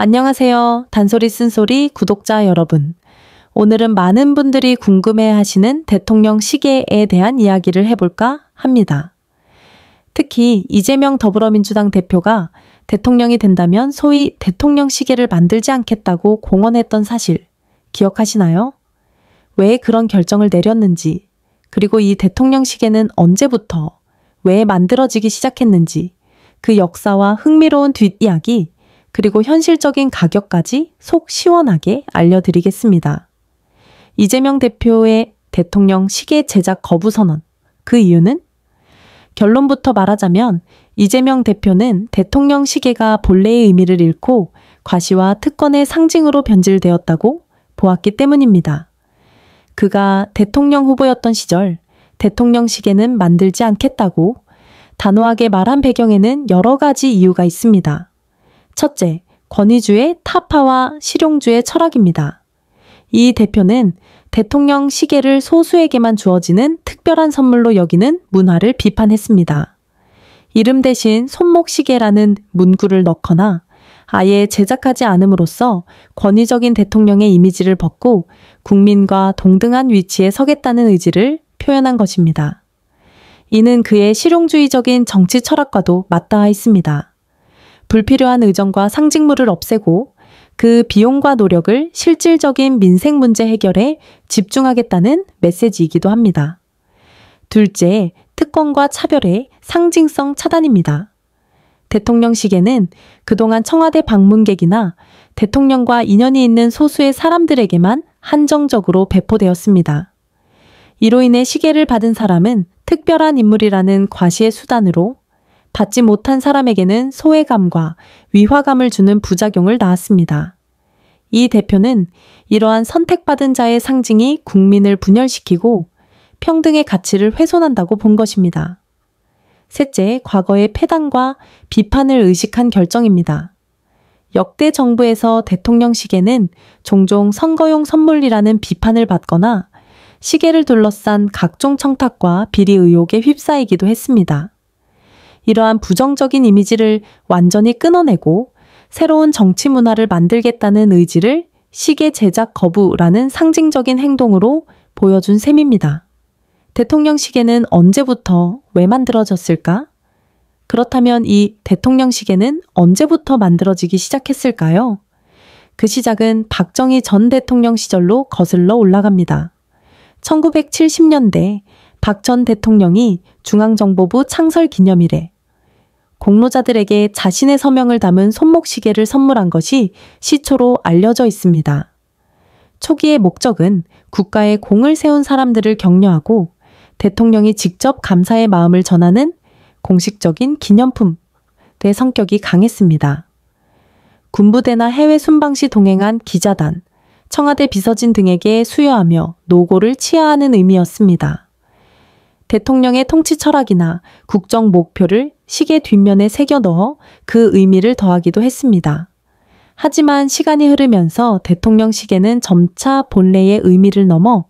안녕하세요. 단소리 쓴소리 구독자 여러분. 오늘은 많은 분들이 궁금해하시는 대통령 시계에 대한 이야기를 해볼까 합니다. 특히 이재명 더불어민주당 대표가 대통령이 된다면 소위 대통령 시계를 만들지 않겠다고 공언했던 사실 기억하시나요? 왜 그런 결정을 내렸는지, 그리고 이 대통령 시계는 언제부터 왜 만들어지기 시작했는지, 그 역사와 흥미로운 뒷이야기, 그리고 현실적인 가격까지 속 시원하게 알려드리겠습니다. 이재명 대표의 대통령 시계 제작 거부 선언. 그 이유는? 결론부터 말하자면 이재명 대표는 대통령 시계가 본래의 의미를 잃고 과시와 특권의 상징으로 변질되었다고 보았기 때문입니다. 그가 대통령 후보였던 시절 대통령 시계는 만들지 않겠다고 단호하게 말한 배경에는 여러 가지 이유가 있습니다. 첫째, 권위주의 타파와 실용주의 철학입니다. 이 대표는 대통령 시계를 소수에게만 주어지는 특별한 선물로 여기는 문화를 비판했습니다. 이름 대신 손목 시계라는 문구를 넣거나 아예 제작하지 않음으로써 권위적인 대통령의 이미지를 벗고 국민과 동등한 위치에 서겠다는 의지를 표현한 것입니다. 이는 그의 실용주의적인 정치 철학과도 맞닿아 있습니다. 불필요한 의정과 상징물을 없애고 그 비용과 노력을 실질적인 민생 문제 해결에 집중하겠다는 메시지이기도 합니다. 둘째, 특권과 차별의 상징성 차단입니다. 대통령 시계는 그동안 청와대 방문객이나 대통령과 인연이 있는 소수의 사람들에게만 한정적으로 배포되었습니다. 이로 인해 시계를 받은 사람은 특별한 인물이라는 과시의 수단으로 받지 못한 사람에게는 소외감과 위화감을 주는 부작용을 낳았습니다. 이 대표는 이러한 선택받은 자의 상징이 국민을 분열시키고 평등의 가치를 훼손한다고 본 것입니다. 셋째, 과거의 패단과 비판을 의식한 결정입니다. 역대 정부에서 대통령 시계는 종종 선거용 선물이라는 비판을 받거나 시계를 둘러싼 각종 청탁과 비리 의혹에 휩싸이기도 했습니다. 이러한 부정적인 이미지를 완전히 끊어내고 새로운 정치 문화를 만들겠다는 의지를 시계 제작 거부라는 상징적인 행동으로 보여준 셈입니다. 대통령 시계는 언제부터 왜 만들어졌을까? 그렇다면 이 대통령 시계는 언제부터 만들어지기 시작했을까요? 그 시작은 박정희 전 대통령 시절로 거슬러 올라갑니다. 1970년대 박 전 대통령이 중앙정보부 창설 기념일에 공로자들에게 자신의 서명을 담은 손목시계를 선물한 것이 시초로 알려져 있습니다. 초기의 목적은 국가에 공을 세운 사람들을 격려하고 대통령이 직접 감사의 마음을 전하는 공식적인 기념품의 성격이 강했습니다. 군부대나 해외 순방 시 동행한 기자단, 청와대 비서진 등에게 수여하며 노고를 치하하는 의미였습니다. 대통령의 통치 철학이나 국정 목표를 시계 뒷면에 새겨 넣어 그 의미를 더하기도 했습니다. 하지만 시간이 흐르면서 대통령 시계는 점차 본래의 의미를 넘어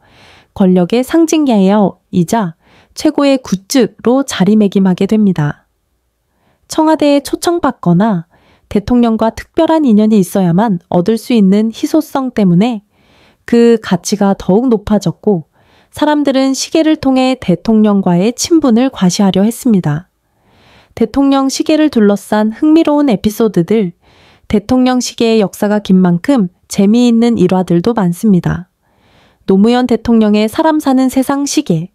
권력의 상징이자 최고의 굿즈로 자리매김하게 됩니다. 청와대에 초청받거나 대통령과 특별한 인연이 있어야만 얻을 수 있는 희소성 때문에 그 가치가 더욱 높아졌고 사람들은 시계를 통해 대통령과의 친분을 과시하려 했습니다. 대통령 시계를 둘러싼 흥미로운 에피소드들, 대통령 시계의 역사가 긴 만큼 재미있는 일화들도 많습니다. 노무현 대통령의 사람 사는 세상 시계,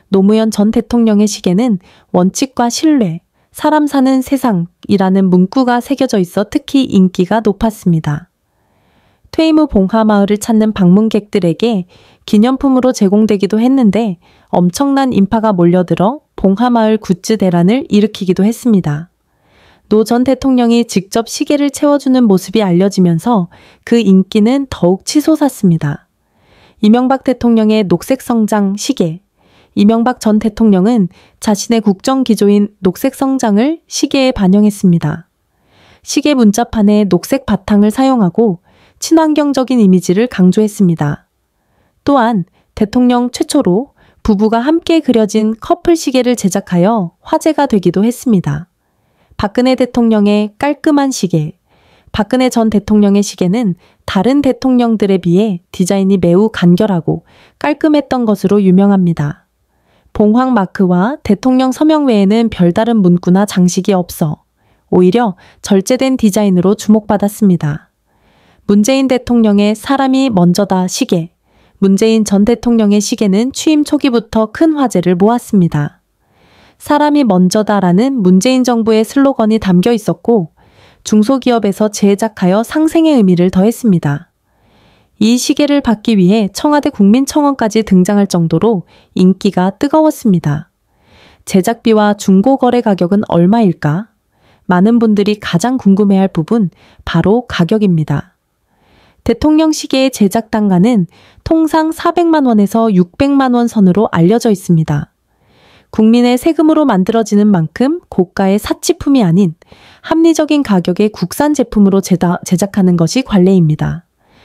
노무현 전 대통령의 시계는 원칙과 신뢰, 사람 사는 세상이라는 문구가 새겨져 있어 특히 인기가 높았습니다. 퇴임 후 봉하마을을 찾는 방문객들에게 기념품으로 제공되기도 했는데 엄청난 인파가 몰려들어 봉하마을 굿즈 대란을 일으키기도 했습니다. 노 전 대통령이 직접 시계를 채워주는 모습이 알려지면서 그 인기는 더욱 치솟았습니다. 이명박 대통령의 녹색 성장 시계, 이명박 전 대통령은 자신의 국정 기조인 녹색 성장을 시계에 반영했습니다. 시계 문자판에 녹색 바탕을 사용하고 친환경적인 이미지를 강조했습니다. 또한 대통령 최초로 부부가 함께 그려진 커플 시계를 제작하여 화제가 되기도 했습니다. 박근혜 대통령의 깔끔한 시계, 박근혜 전 대통령의 시계는 다른 대통령들에 비해 디자인이 매우 간결하고 깔끔했던 것으로 유명합니다. 봉황 마크와 대통령 서명 외에는 별다른 문구나 장식이 없어 오히려 절제된 디자인으로 주목받았습니다. 문재인 대통령의 사람이 먼저다 시계, 문재인 전 대통령의 시계는 취임 초기부터 큰 화제를 모았습니다. 사람이 먼저다라는 문재인 정부의 슬로건이 담겨 있었고 중소기업에서 제작하여 상생의 의미를 더했습니다. 이 시계를 받기 위해 청와대 국민청원까지 등장할 정도로 인기가 뜨거웠습니다. 제작비와 중고거래 가격은 얼마일까? 많은 분들이 가장 궁금해할 부분 바로 가격입니다. 대통령 시계의 제작 단가는 통상 400만 원에서 600만 원 선으로 알려져 있습니다. 국민의 세금으로 만들어지는 만큼 고가의 사치품이 아닌 합리적인 가격의 국산 제품으로 제작하는 것이 관례입니다.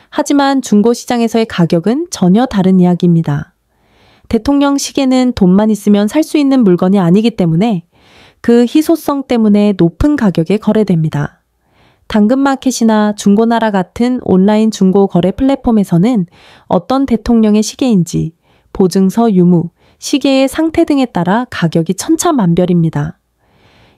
하지만 중고시장에서의 가격은 전혀 다른 이야기입니다. 대통령 시계는 돈만 있으면 살 수 있는 물건이 아니기 때문에 그 희소성 때문에 높은 가격에 거래됩니다. 당근마켓이나 중고나라 같은 온라인 중고 거래 플랫폼에서는 어떤 대통령의 시계인지, 보증서 유무, 시계의 상태 등에 따라 가격이 천차만별입니다.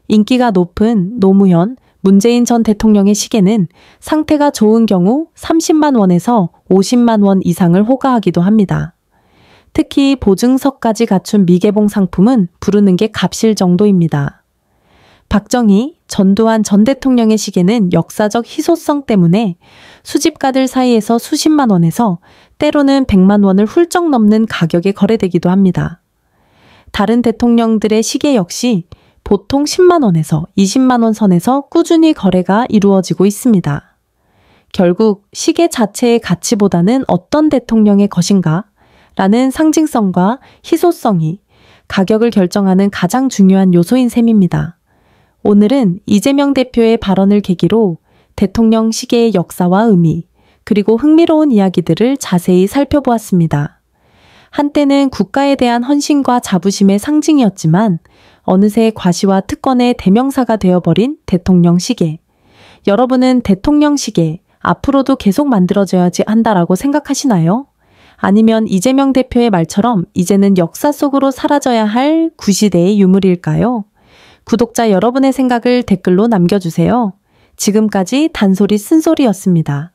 인기가 높은 노무현, 문재인 전 대통령의 시계는 상태가 좋은 경우 30만 원에서 50만 원 이상을 호가하기도 합니다. 특히 보증서까지 갖춘 미개봉 상품은 부르는 게 값일 정도입니다. 박정희, 전두환 전 대통령의 시계는 역사적 희소성 때문에 수집가들 사이에서 수십만 원에서 때로는 100만 원을 훌쩍 넘는 가격에 거래되기도 합니다. 다른 대통령들의 시계 역시 보통 10만 원에서 20만 원 선에서 꾸준히 거래가 이루어지고 있습니다. 결국 시계 자체의 가치보다는 어떤 대통령의 것인가? 라는 상징성과 희소성이 가격을 결정하는 가장 중요한 요소인 셈입니다. 오늘은 이재명 대표의 발언을 계기로 대통령 시계의 역사와 의미, 그리고 흥미로운 이야기들을 자세히 살펴보았습니다. 한때는 국가에 대한 헌신과 자부심의 상징이었지만 어느새 과시와 특권의 대명사가 되어버린 대통령 시계. 여러분은 대통령 시계 앞으로도 계속 만들어져야지 한다라고 생각하시나요? 아니면 이재명 대표의 말처럼 이제는 역사 속으로 사라져야 할 구시대의 유물일까요? 구독자 여러분의 생각을 댓글로 남겨주세요. 지금까지 단소리 쓴소리였습니다.